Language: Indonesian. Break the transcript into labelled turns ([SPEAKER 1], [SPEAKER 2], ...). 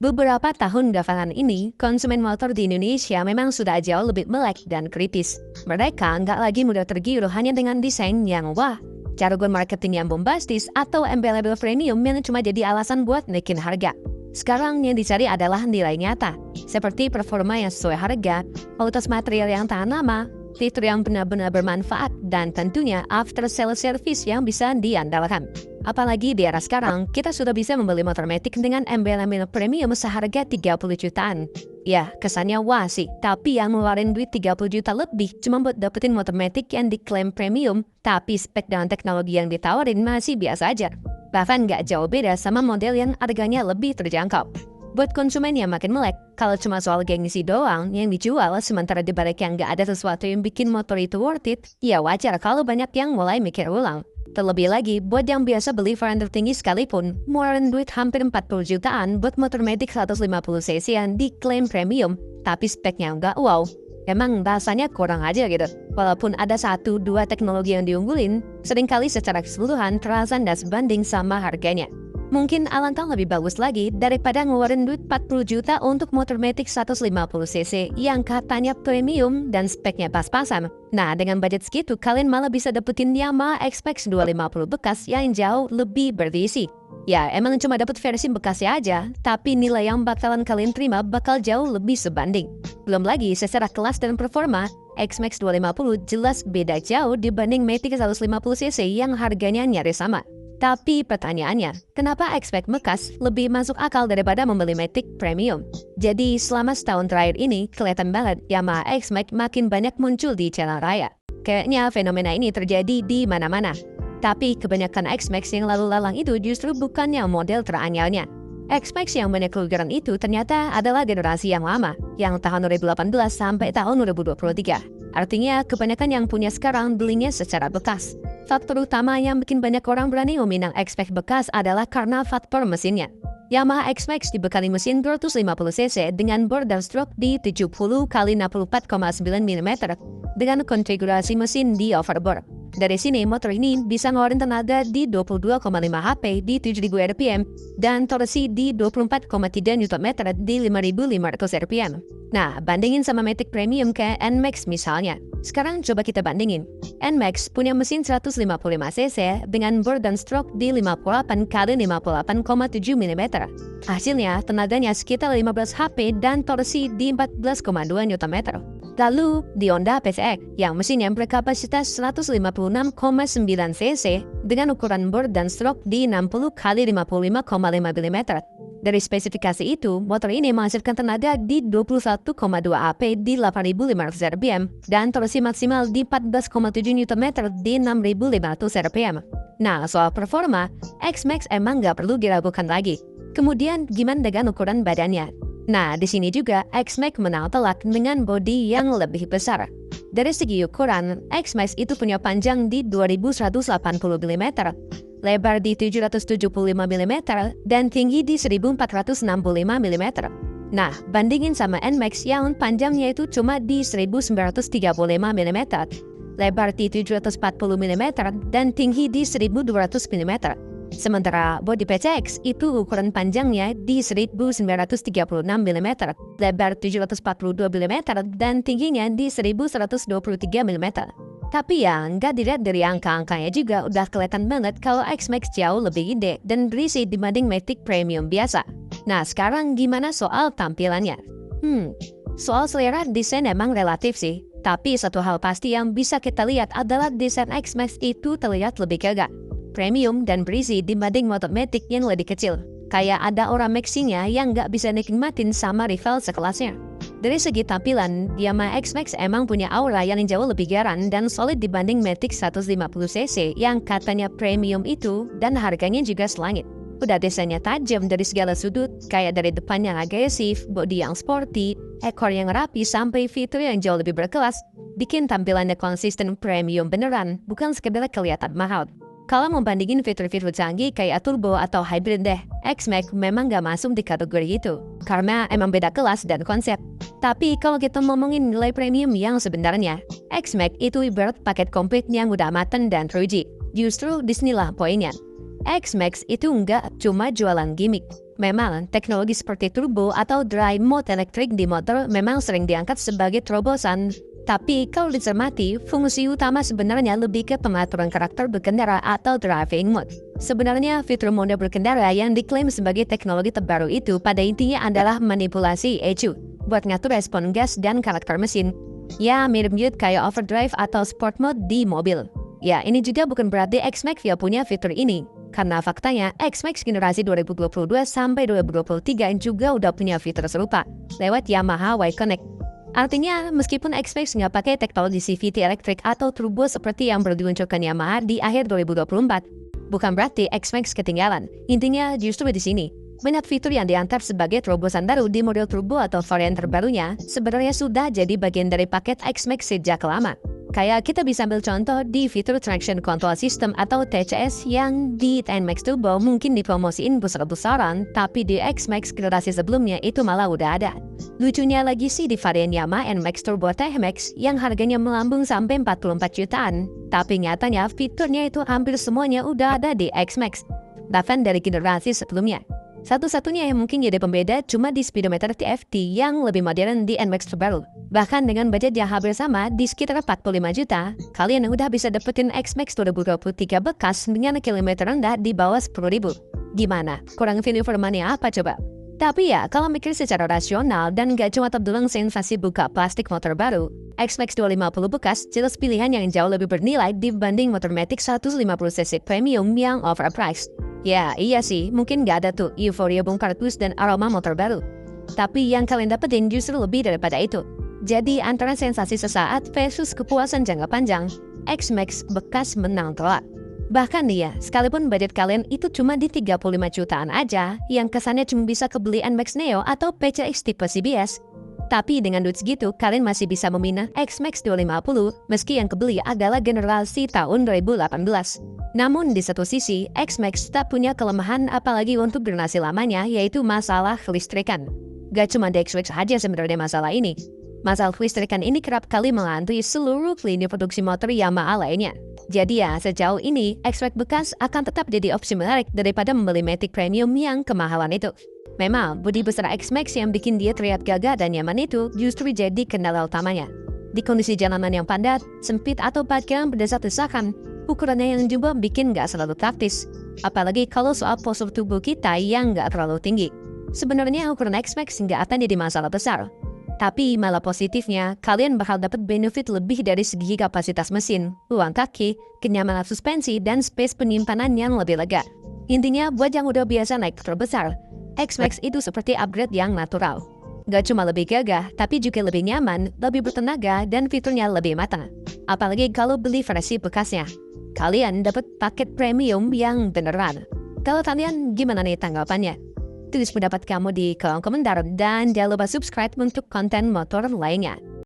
[SPEAKER 1] Beberapa tahun belakangan ini, konsumen motor di Indonesia memang sudah jauh lebih melek dan kritis. Mereka nggak lagi mudah tergiur hanya dengan desain yang wah, jargon marketing yang bombastis, atau embel-embel premium yang cuma jadi alasan buat naikin harga. Sekarang yang dicari adalah nilai nyata, seperti performa yang sesuai harga, kualitas material yang tahan lama, fitur yang benar-benar bermanfaat, dan tentunya after sale service yang bisa diandalkan. Apalagi di era sekarang, kita sudah bisa membeli motor matic dengan embel-embel premium seharga 30 jutaan. Ya, kesannya wah sih, tapi yang ngeluarin duit 30 juta lebih cuma buat dapetin motor matic yang diklaim premium, tapi spek dan teknologi yang ditawarin masih biasa aja. Bahkan nggak jauh beda sama model yang harganya lebih terjangkau. Buat konsumen yang makin melek, kalau cuma soal gengsi doang yang dijual sementara di balik yang nggak ada sesuatu yang bikin motor itu worth it, ya wajar kalau banyak yang mulai mikir ulang. Terlebih lagi, buat yang biasa beli varian tertinggi sekalipun, ngeluarin duit hampir 40 jutaan buat motor matic 150cc yang diklaim premium, tapi speknya nggak wow. Emang rasanya kurang aja gitu. Walaupun ada 1-2 teknologi yang diunggulin, seringkali secara keseluruhan terasa nggak sebanding sama harganya. Mungkin alangkah lebih bagus lagi daripada ngeluarin duit 40 juta untuk motor matic 150cc yang katanya premium dan speknya pas-pasan. Nah, dengan budget segitu, kalian malah bisa dapetin Yamaha X-Max 250 bekas yang jauh lebih berisi. Ya, emang cuma dapet versi bekasnya aja, tapi nilai yang bakalan kalian terima bakal jauh lebih sebanding. Belum lagi, secara kelas dan performa, X-Max 250 jelas beda jauh dibanding matic 150cc yang harganya nyaris sama. Tapi pertanyaannya, kenapa X-Max bekas lebih masuk akal daripada membeli matic premium? Jadi selama setahun terakhir ini, kelihatan banget Yamaha X-Max makin banyak muncul di jalan raya. Kayaknya fenomena ini terjadi di mana-mana. Tapi kebanyakan X-Max yang lalu lalang itu justru bukannya model teranyalnya. X-Max yang banyak keluaran itu ternyata adalah generasi yang lama, yang tahun 2018 sampai tahun 2023. Artinya kebanyakan yang punya sekarang belinya secara bekas. Faktor utama yang bikin banyak orang berani meminang X-Max bekas adalah karena faktor mesinnya. Yamaha X-Max dibekali mesin 250cc dengan bor dan stroke di 70x64,9 mm dengan konfigurasi mesin di overbore. Dari sini, motor ini bisa ngeluarin tenaga di 22,5 HP di 7.000 rpm dan torsi di 24,3 Nm di 5.500 rpm. Nah, bandingin sama matic premium kayak NMAX misalnya. Sekarang coba kita bandingin. NMAX punya mesin 155cc dengan bor dan stroke di 58x58,7 mm. Hasilnya, tenaganya sekitar 15 HP dan torsi di 14,2 Nm. Lalu, di Honda PCX yang mesinnya berkapasitas 156,9cc dengan ukuran bor dan stroke di 60x55,5 mm. Dari spesifikasi itu, motor ini menghasilkan tenaga di 21,2 HP di 8.500 rpm dan torsi maksimal di 14,7 Nm di 6.500 rpm. Nah, soal performa, X-Max emang nggak perlu diragukan lagi. Kemudian, gimana dengan ukuran badannya? Nah, di sini juga X-Max menang telak dengan bodi yang lebih besar. Dari segi ukuran, X-Max itu punya panjang di 2180 mm, lebar di 775 mm, dan tinggi di 1465 mm. Nah, bandingin sama NMAX yang panjangnya itu cuma di 1935 mm, lebar di 740 mm, dan tinggi di 1200 mm. Sementara bodi PCX itu ukuran panjangnya di 1936 mm, lebar 742 mm, dan tingginya di 1123 mm. Tapi ya, nggak dilihat dari angka-angkanya juga udah kelihatan banget kalau X-Max jauh lebih gede dan berisi dibanding matic premium biasa. Nah, sekarang gimana soal tampilannya? Soal selera desain emang relatif sih. Tapi satu hal pasti yang bisa kita lihat adalah desain X-Max itu terlihat lebih gagah, premium dan berisi dibanding motor matic yang lebih kecil. Kayak ada orang maxinya yang nggak bisa nikmatin sama rival sekelasnya. Dari segi tampilan, Yamaha X-Max emang punya aura yang jauh lebih garang dan solid dibanding matic 150cc yang katanya premium itu dan harganya juga selangit. Udah desainnya tajam dari segala sudut, kayak dari depan yang agresif, bodi yang sporty, ekor yang rapi sampai fitur yang jauh lebih berkelas, bikin tampilannya konsisten premium beneran, bukan sekedar kelihatan mahal. Kalau mau bandingin fitur-fitur canggih kayak turbo atau hybrid deh, X-Max memang gak masuk di kategori itu, karena emang beda kelas dan konsep. Tapi kalau kita ngomongin nilai premium yang sebenarnya, X-Max itu ibarat paket komplit yang udah matang dan teruji. Justru disinilah poinnya. X-Max itu nggak cuma jualan gimmick. Memang, teknologi seperti turbo atau dry mode elektrik di motor memang sering diangkat sebagai terobosan. Tapi kalau dicermati, fungsi utama sebenarnya lebih ke pengaturan karakter berkendara atau driving mode. Sebenarnya fitur mode berkendara yang diklaim sebagai teknologi terbaru itu pada intinya adalah manipulasi ECU buat ngatur respon gas dan karakter mesin. Ya, mirip-mirip kayak overdrive atau sport mode di mobil. Ya, ini juga bukan berarti X-Max ya punya fitur ini. Karena faktanya, X-Max generasi 2022 sampai 2023 juga udah punya fitur serupa lewat Yamaha Y-Connect. Artinya, meskipun X-Max nggak pakai teknologi CVT elektrik atau turbo seperti yang diluncurkan Yamaha di akhir 2024, bukan berarti X-Max ketinggalan. Intinya justru di sini. Banyak fitur yang diantar sebagai terobosan baru di model turbo atau varian terbarunya sebenarnya sudah jadi bagian dari paket X-Max sejak lama. Kayak kita bisa ambil contoh di fitur Traction Control System atau TCS yang di NMAX Turbo mungkin dipromosiin besar-besaran, tapi di X-Max generasi sebelumnya itu malah udah ada. Lucunya lagi sih di varian Yamaha NMAX Turbo TMAX yang harganya melambung sampai 44 jutaan, tapi nyatanya fiturnya itu hampir semuanya udah ada di X-Max, bahkan dari generasi sebelumnya. Satu-satunya yang mungkin jadi pembeda cuma di speedometer TFT yang lebih modern di NMAX terbaru. Bahkan dengan budget yang hampir sama di sekitar 45 juta, kalian udah bisa dapetin X-Max 2023 bekas dengan kilometer rendah di bawah 10.000. Gimana? Kurang value for money apa coba? Tapi ya, kalau mikir secara rasional dan gak cuma terdulang sensasi buka plastik motor baru, X-Max 250 bekas jelas pilihan yang jauh lebih bernilai dibanding motor Matic 150cc premium yang overpriced. Ya, iya sih, mungkin gak ada tuh euforia bongkar bus dan aroma motor baru. Tapi yang kalian dapetin justru lebih daripada itu. Jadi antara sensasi sesaat versus kepuasan jangka panjang, X-Max bekas menang telak. Bahkan nih ya, sekalipun budget kalian itu cuma di 35 jutaan aja, yang kesannya cuma bisa kebeli NMAX Neo atau PCX tipe CBS. Tapi dengan duit segitu, kalian masih bisa meminang X-Max 250 meski yang kebeli adalah generasi tahun 2018. Namun di satu sisi, X-Max tak punya kelemahan apalagi untuk generasi lamanya yaitu masalah kelistrikan. Gak cuma di X-Max aja sebenarnya masalah ini. Masalah kelistrikan ini kerap kali menghantui seluruh lini produksi motor Yamaha lainnya. Jadi ya, sejauh ini, X-Max bekas akan tetap jadi opsi menarik daripada membeli Matic Premium yang kemahalan itu. Memang, bodi besar X-Max yang bikin dia terlihat gagah dan nyaman itu justru jadi kendala utamanya. Di kondisi jalanan yang padat, sempit atau parkiran berdesak-desakan, ukurannya yang jumbo bikin gak selalu praktis. Apalagi kalau soal postur tubuh kita yang gak terlalu tinggi. Sebenarnya ukuran X-Max nggak akan jadi masalah besar. Tapi malah positifnya, kalian bakal dapat benefit lebih dari segi kapasitas mesin, ruang kaki, kenyamanan suspensi, dan space penyimpanan yang lebih lega. Intinya, buat yang udah biasa naik motor besar, X-Max itu seperti upgrade yang natural. Gak cuma lebih gagah, tapi juga lebih nyaman, lebih bertenaga, dan fiturnya lebih matang. Apalagi kalau beli versi bekasnya. Kalian dapat paket premium yang beneran. Kalau kalian gimana nih tanggapannya? Tulis pendapat kamu di kolom komentar dan jangan lupa subscribe untuk konten motor lainnya.